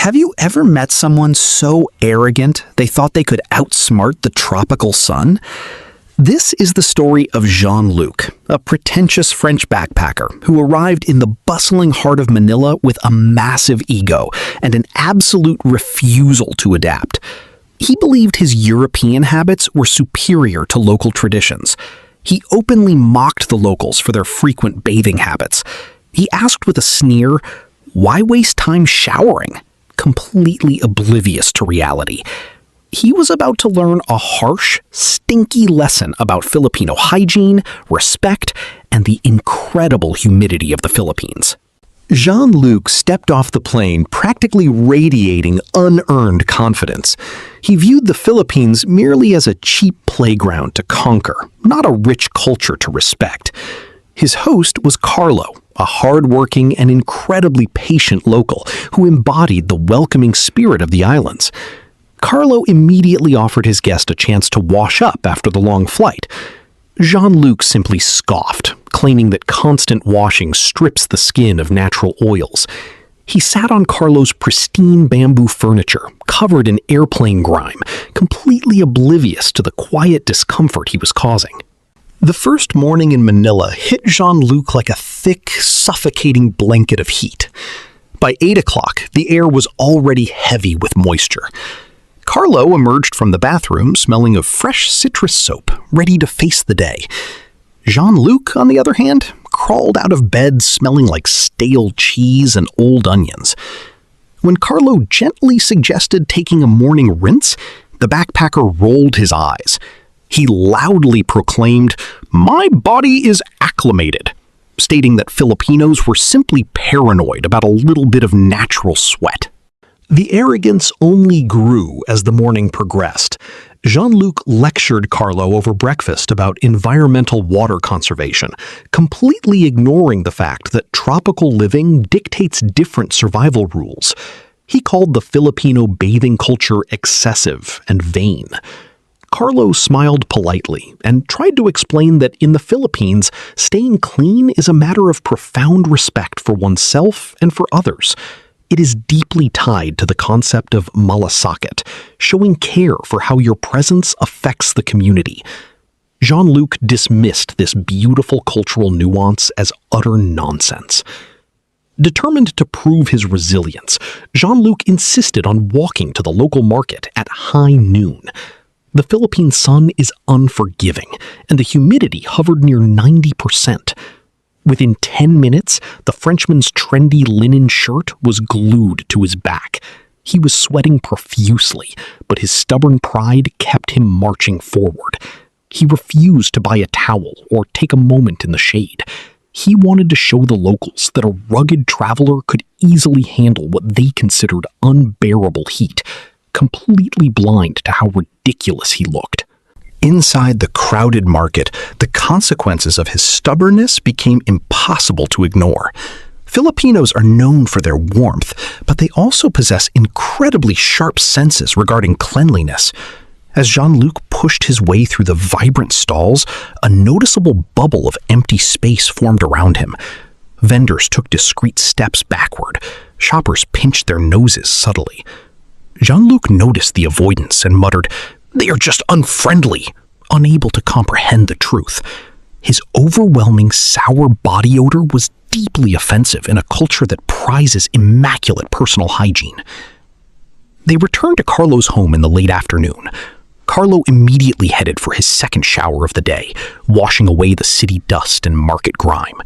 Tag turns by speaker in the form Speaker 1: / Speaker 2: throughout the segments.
Speaker 1: Have you ever met someone so arrogant they thought they could outsmart the tropical sun? This is the story of Jean-Luc, a pretentious French backpacker who arrived in the bustling heart of Manila with a massive ego and an absolute refusal to adapt. He believed his European habits were superior to local traditions. He openly mocked the locals for their frequent bathing habits. He asked with a sneer, "Why waste time showering?" Completely oblivious to reality. He was about to learn a harsh, stinky lesson about Filipino hygiene, respect, and the incredible humidity of the Philippines. Jean-Luc stepped off the plane practically radiating unearned confidence. He viewed the Philippines merely as a cheap playground to conquer, not a rich culture to respect. His host was Carlo, a hard-working and incredibly patient local who embodied the welcoming spirit of the islands. Carlo immediately offered his guest a chance to wash up after the long flight. Jean-Luc simply scoffed, claiming that constant washing strips the skin of natural oils. He sat on Carlo's pristine bamboo furniture, covered in airplane grime, completely oblivious to the quiet discomfort he was causing. The first morning in Manila hit Jean-Luc like a thick, suffocating blanket of heat. By 8 o'clock, the air was already heavy with moisture. Carlo emerged from the bathroom smelling of fresh citrus soap, ready to face the day. Jean-Luc, on the other hand, crawled out of bed smelling like stale cheese and old onions. When Carlo gently suggested taking a morning rinse, the backpacker rolled his eyes. He loudly proclaimed, "My body is acclimated," stating that Filipinos were simply paranoid about a little bit of natural sweat. The arrogance only grew as the morning progressed. Jean-Luc lectured Carlo over breakfast about environmental water conservation, completely ignoring the fact that tropical living dictates different survival rules. He called the Filipino bathing culture excessive and vain. Carlo smiled politely and tried to explain that in the Philippines, staying clean is a matter of profound respect for oneself and for others. It is deeply tied to the concept of malasakit, showing care for how your presence affects the community. Jean-Luc dismissed this beautiful cultural nuance as utter nonsense. Determined to prove his resilience, Jean-Luc insisted on walking to the local market at high noon. The Philippine sun is unforgiving, and the humidity hovered near 90%. Within 10 minutes, the Frenchman's trendy linen shirt was glued to his back. He was sweating profusely, but his stubborn pride kept him marching forward. He refused to buy a towel or take a moment in the shade. He wanted to show the locals that a rugged traveler could easily handle what they considered unbearable heat, completely blind to how ridiculous he looked. Inside the crowded market, the consequences of his stubbornness became impossible to ignore. Filipinos are known for their warmth, but they also possess incredibly sharp senses regarding cleanliness. As Jean-Luc pushed his way through the vibrant stalls, a noticeable bubble of empty space formed around him. Vendors took discreet steps backward. Shoppers pinched their noses subtly. Jean-Luc noticed the avoidance and muttered, "They are just unfriendly," unable to comprehend the truth. His overwhelming sour body odor was deeply offensive in a culture that prizes immaculate personal hygiene. They returned to Carlo's home in the late afternoon. Carlo immediately headed for his second shower of the day, washing away the city dust and market grime.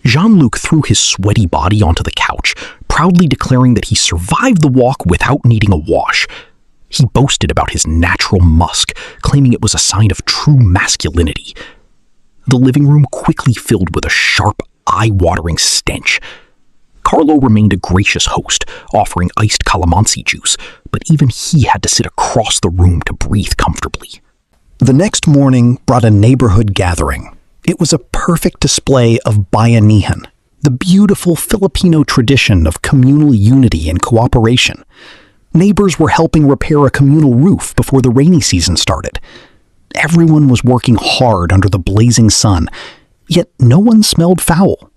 Speaker 1: Jean-Luc threw his sweaty body onto the couch, proudly declaring that he survived the walk without needing a wash. He boasted about his natural musk, claiming it was a sign of true masculinity. The living room quickly filled with a sharp, eye-watering stench. Carlo remained a gracious host, offering iced calamansi juice, but even he had to sit across the room to breathe comfortably. The next morning brought a neighborhood gathering. It was a perfect display of bayanihan, the beautiful Filipino tradition of communal unity and cooperation. Neighbors were helping repair a communal roof before the rainy season started. Everyone was working hard under the blazing sun, yet no one smelled foul.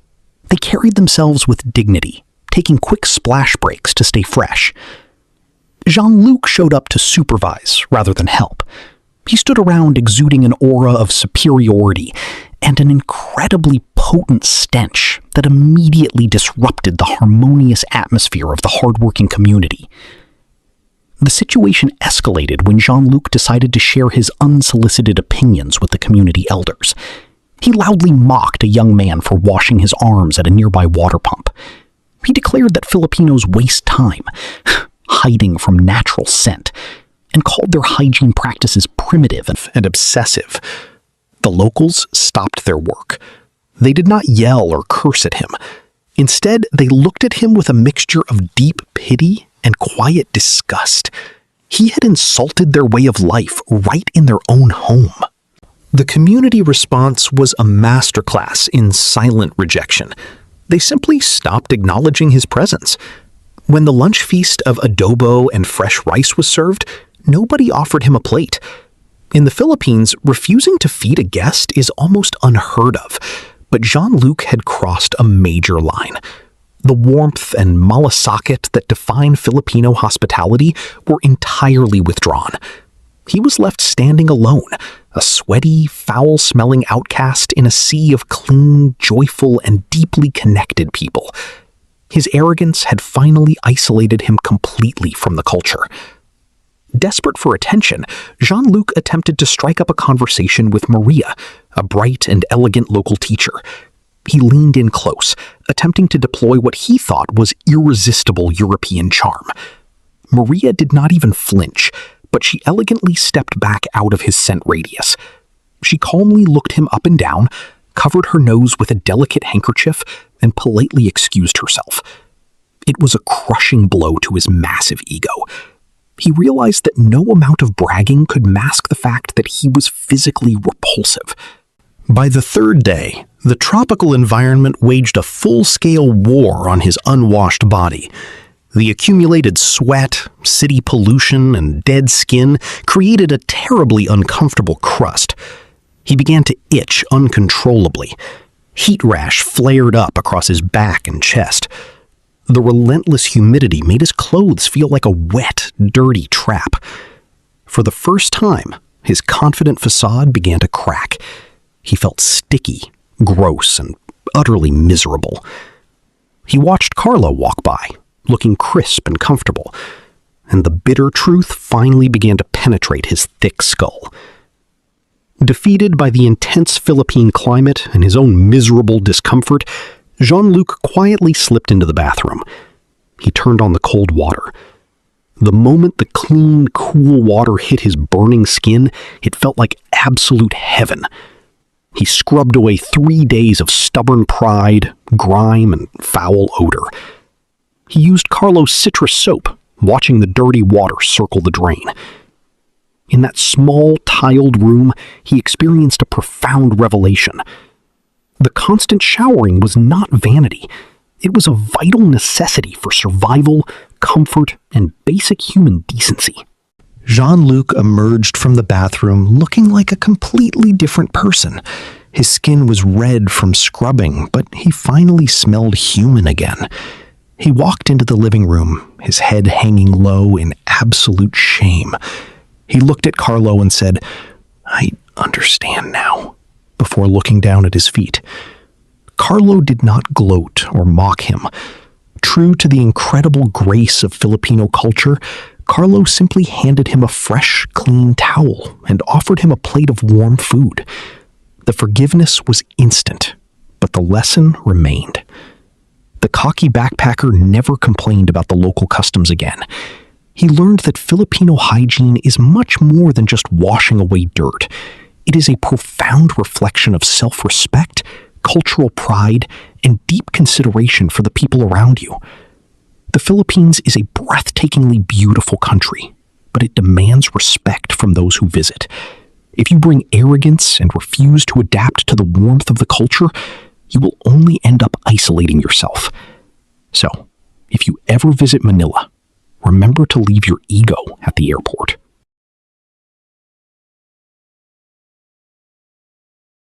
Speaker 1: They carried themselves with dignity, taking quick splash breaks to stay fresh. Jean-Luc showed up to supervise rather than help. He stood around exuding an aura of superiority and an incredibly potent stench that immediately disrupted the harmonious atmosphere of the hardworking community. The situation escalated when Jean-Luc decided to share his unsolicited opinions with the community elders. He loudly mocked a young man for washing his arms at a nearby water pump. He declared that Filipinos waste time, hiding from natural scent, and called their hygiene practices primitive and obsessive. The locals stopped their work. They did not yell or curse at him. Instead, they looked at him with a mixture of deep pity and quiet disgust. He had insulted their way of life right in their own home. The community response was a masterclass in silent rejection. They simply stopped acknowledging his presence. When the lunch feast of adobo and fresh rice was served, nobody offered him a plate. In the Philippines, refusing to feed a guest is almost unheard of, but Jean-Luc had crossed a major line. The warmth and malasakit that define Filipino hospitality were entirely withdrawn. He was left standing alone, a sweaty, foul-smelling outcast in a sea of clean, joyful, and deeply connected people. His arrogance had finally isolated him completely from the culture. Desperate for attention, Jean-Luc attempted to strike up a conversation with Maria, a bright and elegant local teacher. He leaned in close, attempting to deploy what he thought was irresistible European charm. Maria did not even flinch, but she elegantly stepped back out of his scent radius. She calmly looked him up and down, covered her nose with a delicate handkerchief, and politely excused herself. It was a crushing blow to his massive ego. He realized that no amount of bragging could mask the fact that he was physically repulsive. By the third day, the tropical environment waged a full-scale war on his unwashed body. The accumulated sweat, city pollution, and dead skin created a terribly uncomfortable crust. He began to itch uncontrollably. Heat rash flared up across his back and chest. The relentless humidity made his clothes feel like a wet, dirty trap. For the first time, his confident facade began to crack. He felt sticky, gross, and utterly miserable. He watched Carlo walk by, looking crisp and comfortable, and the bitter truth finally began to penetrate his thick skull. Defeated by the intense Philippine climate and his own miserable discomfort, Jean-Luc quietly slipped into the bathroom. He turned on the cold water. The moment the clean, cool water hit his burning skin, it felt like absolute heaven. He scrubbed away 3 days of stubborn pride, grime, and foul odor. He used Carlo's citrus soap, watching the dirty water circle the drain. In that small, tiled room, he experienced a profound revelation. The constant showering was not vanity. It was a vital necessity for survival, comfort, and basic human decency. Jean-Luc emerged from the bathroom looking like a completely different person. His skin was red from scrubbing, but he finally smelled human again. He walked into the living room, his head hanging low in absolute shame. He looked at Carlo and said, "I understand now," before looking down at his feet. Carlo did not gloat or mock him. True to the incredible grace of Filipino culture, Carlo simply handed him a fresh, clean towel and offered him a plate of warm food. The forgiveness was instant, but the lesson remained. The cocky backpacker never complained about the local customs again. He learned that Filipino hygiene is much more than just washing away dirt. It is a profound reflection of self-respect, cultural pride, and deep consideration for the people around you. The Philippines is a breathtakingly beautiful country, but it demands respect from those who visit. If you bring arrogance and refuse to adapt to the warmth of the culture, you will only end up isolating yourself. So, if you ever visit Manila, remember to leave your ego at the airport.